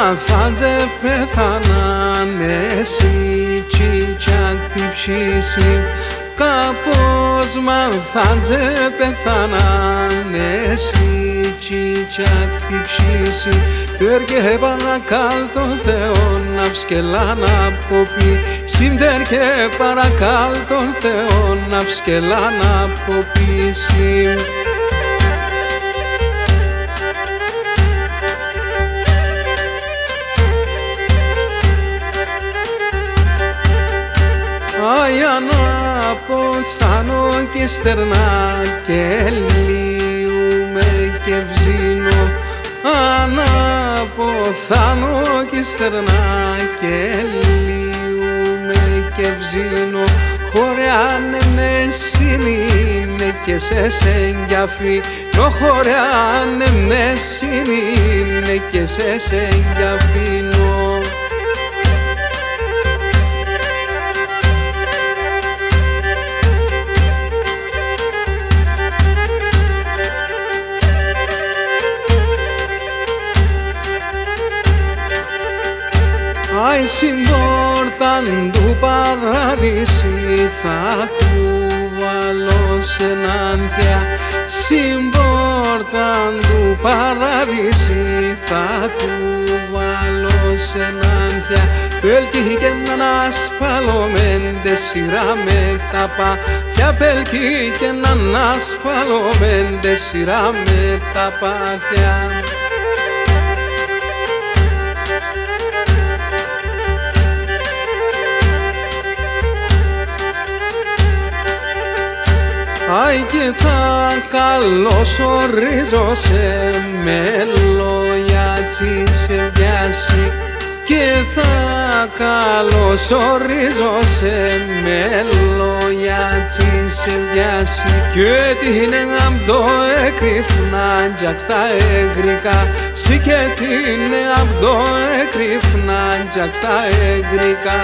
Μαθάντζε πεθάνανε εσύ τσιτσάκ τυψίσι. Κάπως μαθάντζε πεθάνανε εσύ τσιτσάκ τυψίσι. Τέρκε παρακάλ τον Θεό να βσκελά να ποπεί. Τέρκε παρακάλ τον Θεό να βσκελά να ποπεί. Για να ποθάνω και στερνά και λύουμε και βζίνω. Να ποθάνω και στερνά και λύουμε και βζίνω. Χωρεάνε με συνήνε και σε σεγγιαφή. Χωρεάνε με συνήνε και σε σεγγιαφήνω. Ai συμπόρταν του παραδείσι θα κουβαλώ σε έναν θεία. Συμπόρταν του παραδείσι θα κουβαλώ σε έναν θεία. Πέλκει και έναν ασπαλό μέντε σειρά με τα πάθια. Πέλκει και έναν ασπαλό μέντε σειρά με τα πάθια. Άι και θα καλωσορίζω σε με λόγια τσισεβιάση. Και θα καλωσορίζω σε με λόγια τσισεβιάση. Και την αμπτώ εκρυφνά τζακ στα εγγρικά. Σι και την αμπτώ εκρυφνά τζακ στα εγγρικά.